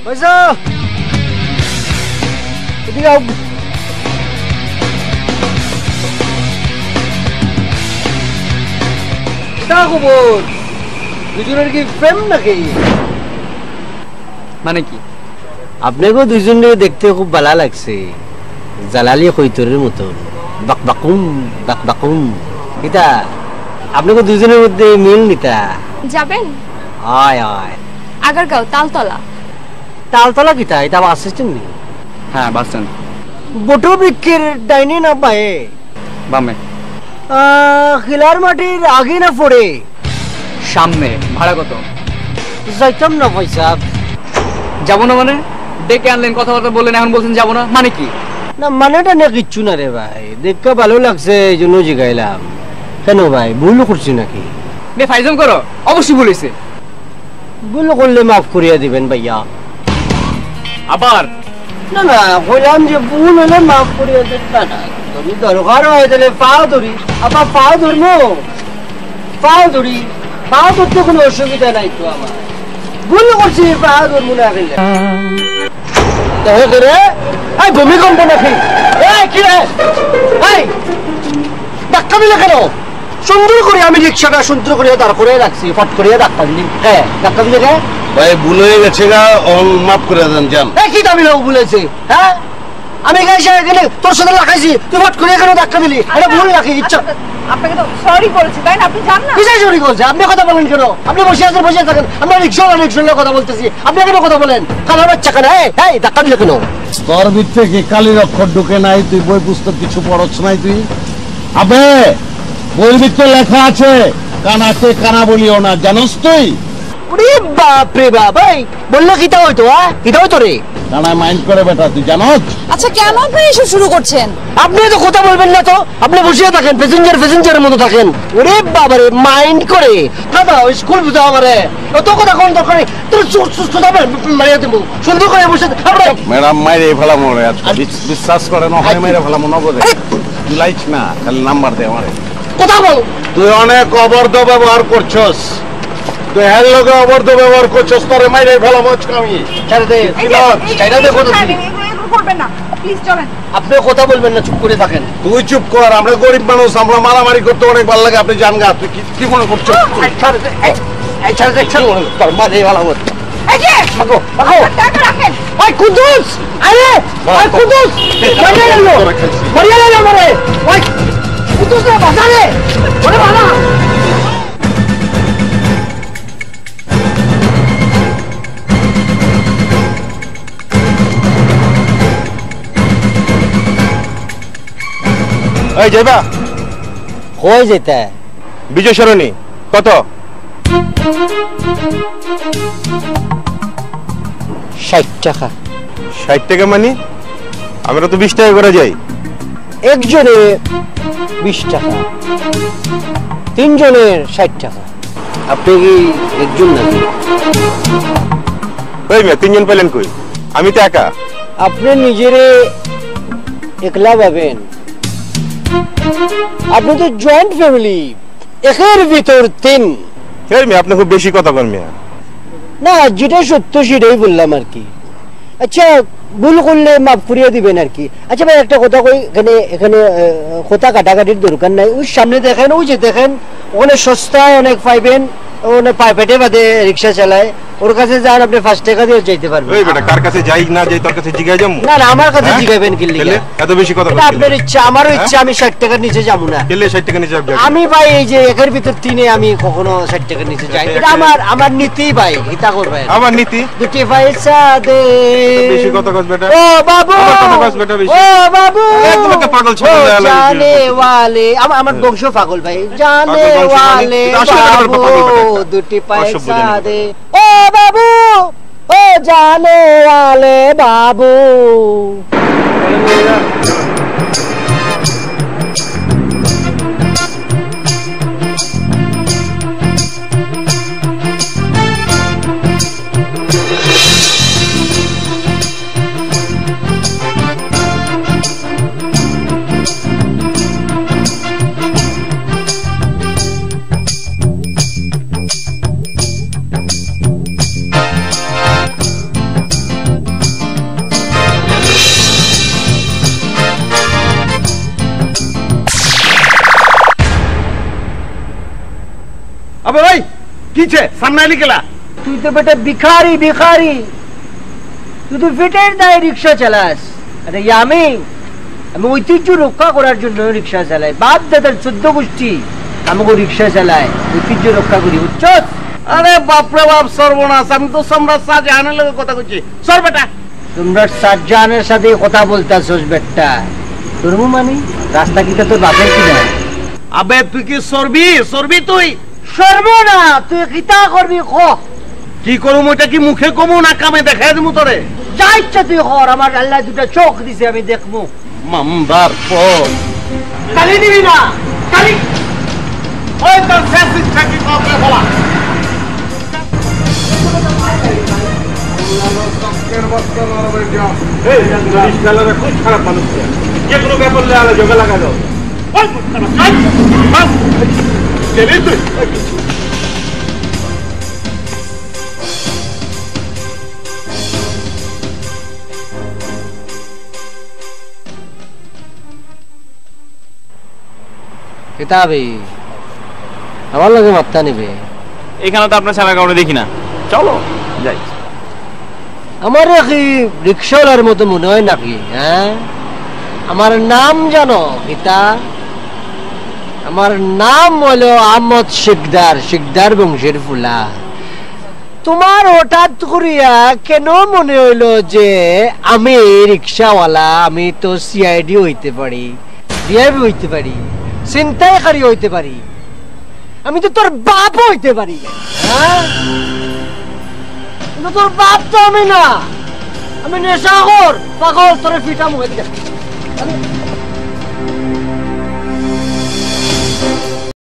পয়সা এদিকে আও। তা খবর দুজনের কি প্রেম নাকি? মানে কি? আপনাকেও দুজনে দেখতে খুব ভালো লাগছে, জালালি কৈতরের মতো বাকবাকুম বাকবাকুম। কিতা আপনাকে দুজনের মধ্যে মিল নিতা? যাবেন? আয় আয় আগারগাঁও তালতলা। তালতলা কিতা? এটা বাস স্ট্যান্ড নি? হ্যাঁ বাস স্ট্যান্ড। বটো বৃক্ষের ডাইনে না পায়ে? বামে। খিলার মাটির আগে না পড়ে? সামনে। ভাড়া কত? যাইতাম না পয়সা। যাবো না মানে? ডেকে আনলেন, কথাবার্তা বললেন, এখন বলছেন যাবো না, মানে কি? না মানেটা না কিচ্ছু না রে ভাই, দেখতে ভালো লাগছে এই জন্য জিগাইলাম। কেন ভাই ভুল করছি নাকি? বে ফাইজম করো, অবশ্যই বলেছে। ভুল করলে মাফ করিয়া দিবেন ভাইয়া। আবার না না বললাম যে ভুল হলে মাফ করিয়া দেবেন না, যদি দরকার হয় তাহলে পাও ধরি, আবার পাও ধরবো, পাও ধরি, পাও ধরতে কোনো অসুবিধা নাই তো আমার। ভুল করছি পাও ধরবো না গেলে দেখে করে এই ভূমিকম্প নাকি? এই কি রে এই ধাক্কা দিলে কেন? সুন্দর করে আমি রিক্সাটা সুন্দর করে দাঁড় করে রাখছি, ফট করে ধাক্কা দিলি। হ্যাঁ ধাক্কা দিলে কে? ভাই ভুল হয়ে গেছে গা, মাফ করে দেন যান। কি দাবি লোক বলেছে? হ্যাঁ আমি এখানে তোর সাথে লাগাইছি, তুই ফট করে কেন ধাক্কা দিলি? এটা ভুল রাখি ইচ্ছা। আপনাকে তো সরি বলেছি তাই না? আপনি জান না কিসের সরি করছে? আপনি কথা বলেন কেন? আপনি বসে আছেন, বসে থাকেন, আমরা রিক্সাওয়ালা কথা বলতেছি, আপনি কেন কথা বলেন? কালার বাচ্চা কেন? এই ধাক্কা দিলে কেন? তোর ভিতরে কি কালির অক্ষর ঢুকে নাই? তুই বই পুস্তক কিছু পড়ছ নাই তুই? আবে বইয়ের ভিতরে লেখা আছে কানাকে কানা বলিও না, জানোস তুই? ওরে বাপ রে বাপ, এই বললো কিতা হইতো? কিতা হইতো রে? কানা মাইন্ড করে বেটা, তুই জানোস? আচ্ছা কেন আপনি এসব শুরু করছেন? আপনি তো কথা বলবেন না তো, আপনি বসে থাকেন, প্যাসেঞ্জারের মতো থাকেন। ওরে বাবা রে মাইন্ড করে দাদা, স্কুল বুঝা আমারে অত কথা কোন দরকার নেই। তুই সুস্থ যাবে মারিয়া দেবো, সুন্দর করে বসে আমরা। ম্যাডাম মাইরে ফেলাম ওরে, বিশ্বাস করে না হয় মাইরে ফেলাম নগদে। তুই লাইছ না, খালি নাম্বার দে আমারে। কথা বল। তুই অনেক অবর্ধ ব্যবহার করছস, তুই হ্যার লোকে অবর্ধ ব্যবহার করছস, তোরে মাইরে ফেলাম আমি। ছেড়ে দে, ছেড়ে দে কথা। এগুলো করবেন না প্লিজ, চলেন। আপনি কথা বলবেন না, চুপ করে থাকেন। তুই চুপ কর, আমরা গরিব মানুষ, আমরা মারামারি করতে অনেক ভালো লাগে। আপনি জান গা, তুই কি মনে করছো? ছেড়ে দে, এই ছেড়ে দে, ছেড়ে দে, তোর মারে ভালো মত। এই যে মাগো মাগো টাকা রাখেন। ওই কুদ্দুস, আরে ওই কুদ্দুস মারিয়া গেল, মারিয়া গেল আমারে। ওই কুদ্দুস না বাজারে, ওরে বাবা। এই যাইবা? কই যেতে? বিজয় সরণি। কত? 60 টাকা। 60 টাকা মানে? আমরা তো 20 টাকা করে যাই। একজনে 20 টাকা, তিনজনের 60 টাকা। আপনি কি একজন নাকি? ওই মেয়ে তিনজন পেলেন কই? আমি তো একা। আপনি নিজেরে একলা ভাবেন, আপনি তো জয়েন্ট ফ্যামিলি, একের ভিতর তিন। এই মেয়ে আপনি খুব বেশি কথা বলেন মেয়ে। না যেটা সত্য সেটাই বললাম আর কি। আচ্ছা ভুল করলে মাফ করিয়ে দিবেন আর কি। আচ্ছা ভাই একটা কথা কই, এখানে এখানে কথা কাটাকাটির দরকার নাই। ওই সামনে দেখেন, ওই যে দেখেন ওখানে সস্তায় অনেক পাইবেন, ওখানে পেটে বাদে রিক্সা চালায়, ওর কাছে যান, আপনি 5 টাকা দিয়ে যাইতে পারবেন। ওই বেটা কার কাছে যাই না যাই তোর কাছে জিগাই যামু? না না আমার কাছে জিগাইবেন কি লিগা? এত বেশি কথা এটা আপনার ইচ্ছা, আমারও ইচ্ছা, আমি 60 টাকার নিচে যাবো না। কেলে 60 টাকা নিচে যাবি? আমি ভাই এই যে একের ভিতর তিনে আমি কখনো 60 টাকার নিচে যাই, এটা আমার নীতি ভাই। এটা করবেন আমার নীতি? দুটি পয়সা দে। বেশি কথা কস বেটা। ও বাবু, আমার কথা কস বেটা বেশি। ও বাবু, একদম একটা পাগল ছেলে ও দেয়া লাগে। জানে ওয়ালে, আমার বংশ পাগল ভাই। জানে পাগল বংশ মানে? ওয়ালে আসলে একটা বাবু, পাগল বেটা। দুটি পয়সা অসভ্য দে। ও বাবু, ও জানে ওয়ালে বাবু। কিছে সামনে এলি কেলা? তুই তো বেটা ভিখারি ভিখারি, তুই তো পেটের দায়ে রিক্সা চালাস। আরে আমি ঐতিহ্য রক্ষা করার জন্য রিক্সা চালাই। বাপ দাদার 14 গোষ্ঠী আমাকে রিক্সা চালায়, ঐতিহ্য রক্ষা করি, বুঝছো? আরে বাপরে বাপ, সর্বনাশ! আমি তো সম্রাট শাহজাহানের লগে কথা কইছি। সর বেটা। তোমরা শাহজাহানের সাথে কথা বলতাছস বেটা? তোর মানে রাস্তা কিটা তোর বাপের কিনা? আবে তুই কি সরবি? সরবি তুই? সরবো না, তুই কিতা করবি ক? কি করুম ওইটা কি মুখে কমু না কামে দেখাই দিমু তোরে? যা ইচ্ছা তুই কর, আমার আল্লাহ দুটা চোখ দিছে, আমি দেখবো। মামদার পর কালি দিবি না, কালি ওই তোর শেষ ইচ্ছা কি কাউকে বলা? খুব খারাপ মানুষ, যে কোনো ব্যাপার আলো যোগে লাগা যাও। তুই কিতাবে আমার লগে মাত্তা নিবে? এখানে তো আপনার ছাড়া কাউকে দেখি না, চলো যাই। আমার কি রিক্সাওয়ালার মতো মনে হয় নাকি? হ্যাঁ, আমার নাম জানো গীতা? আমার নাম হলো আহমদ শিকদার, শিকদার বংশের ফুলা। তোমার হঠাৎ করিয়া কেন মনে হইলো যে আমি রিক্সাওয়ালা? আমি তো সিআইডি হইতে পারি, ডিআইবি হইতে পারি, ছিনতাইকারী হইতে পারি, আমি তো তোর বাপ হইতে পারি। হ্যাঁ, কিন্তু তোর বাপ তো আমি না, আমি নেশাখোর পাগল, তোর ফিটা মুখে